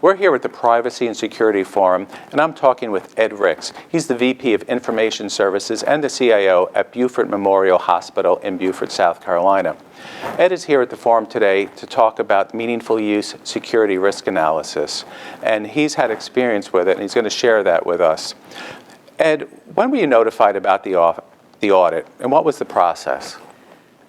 We're here at the Privacy and Security Forum, and I'm talking with Ed Ricks. He's the VP of Information Services and the CIO at Beaufort Memorial Hospital in Beaufort, South Carolina. Ed is here at the forum today to talk about meaningful use security risk analysis, and he's had experience with it, and he's going to share that with us. Ed, when were you notified about the audit, and what was the process?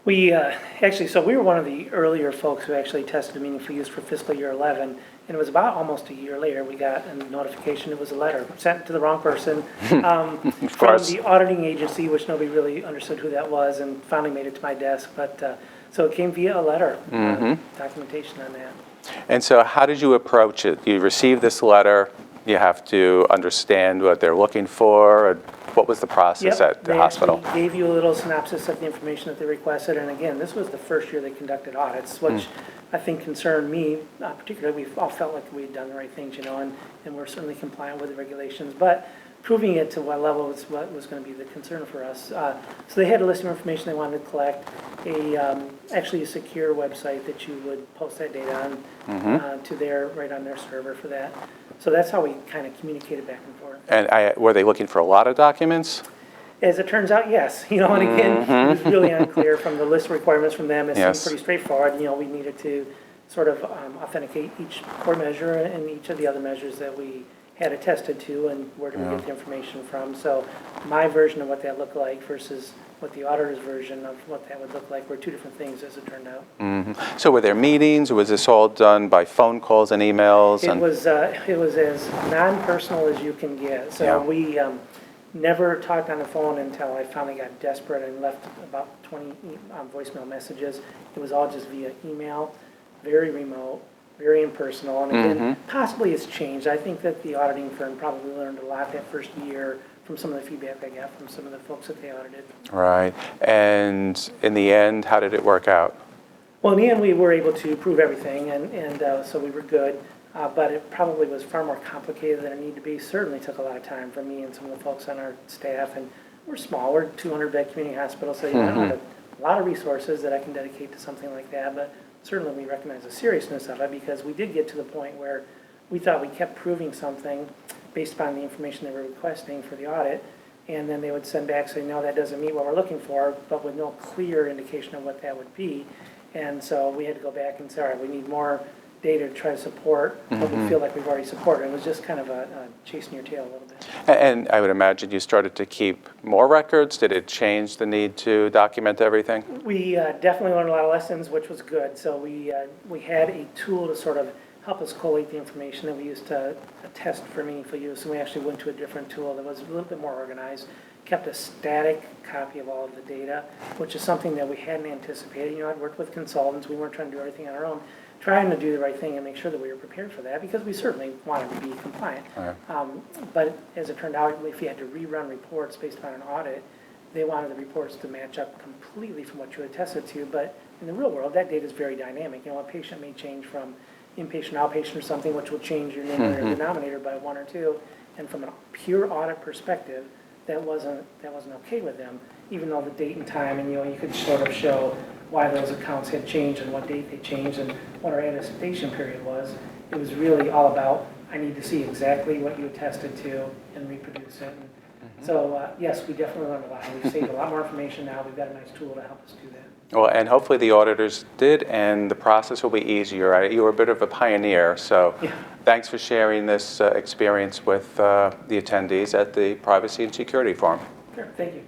We we were one of the earlier folks who actually tested meaningful use for fiscal year 11, and it was about almost a year later we got a notification. It was a letter sent to the wrong person from the auditing agency, which nobody really understood who that was, and finally made it to my desk. But so it came via a letter, documentation on that. And so how did you approach it? You received this letter, you have to understand what they're looking for. What was the process at the hospital? They gave you a little synopsis of the information that they requested, and again, this was the first year they conducted audits, which I think concerned me, particularly. We all felt like we had done the right things, and we're certainly compliant with the regulations, but proving it to what level was what was going to be the concern for us. So they had a list of information they wanted to collect, actually a secure website that you would post that data on to right on their server for that. So that's how we kind of communicated back and forth. And were they looking for a lot of documents? As it turns out, yes. And again, it was really unclear from the list of requirements from them. It seemed pretty straightforward. We needed to sort of authenticate each core measure and each of the other measures that we had attested to, and where do we get the information from. So my version of what that looked like versus what the auditor's version of what that would look like were two different things, as it turned out. So were there meetings, or was this all done by phone calls and emails? It was as non-personal as you can get. So we never talked on the phone until I finally got desperate and left about 20 voicemail messages. It was all just via email, very remote, very impersonal, and again, possibly it's changed. I think that the auditing firm probably learned a lot that first year from some of the feedback I got from some of the folks that they audited. Right. And in the end, how did it work out? Well, in the end, we were able to prove everything, and so we were good, but it probably was far more complicated than it needed to be. Certainly took a lot of time for me and some of the folks on our staff, and we're small. We're a 200-bed community hospital, so I don't have a lot of resources that I can dedicate to something like that, but certainly we recognize the seriousness of it, because we did get to the point where we thought we kept proving something based upon the information they were requesting for the audit, and then they would send back saying, no, that doesn't meet what we're looking for, but with no clear indication of what that would be. And so we had to go back and say, all right, we need more data to try to support what we feel like we've already supported. It was just kind of a chasing your tail a little bit. And I would imagine you started to keep more records. Did it change the need to document everything? We definitely learned a lot of lessons, which was good. So we had a tool to sort of help us collate the information that we used to test for meaningful use. And we actually went to a different tool that was a little bit more organized, kept a static copy of all of the data, which is something that we hadn't anticipated. I'd worked with consultants. We weren't trying to do everything on our own, trying to do the right thing and make sure that we were prepared for that, because we certainly wanted to be compliant. But as it turned out, if you had to rerun reports based upon an audit, they wanted the reports to match up completely from what you had tested to. But in the real world, that data is very dynamic. A patient may change from inpatient, outpatient, or something, which will change your numerator or denominator by 1 or 2. And from a pure audit perspective, that wasn't okay with them, even though the date and time, and you could sort of show why those accounts had changed and what date they changed and what our anticipation period was. It was really all about, I need to see exactly what you attested to and reproduce it. So yes, we definitely learned a lot. We've saved a lot more information now. We've got a nice tool to help us do that. Well, and hopefully the auditors did, and the process will be easier. You were a bit of a pioneer, so thanks for sharing this experience with the attendees at the Privacy and Security Forum. Sure, thank you.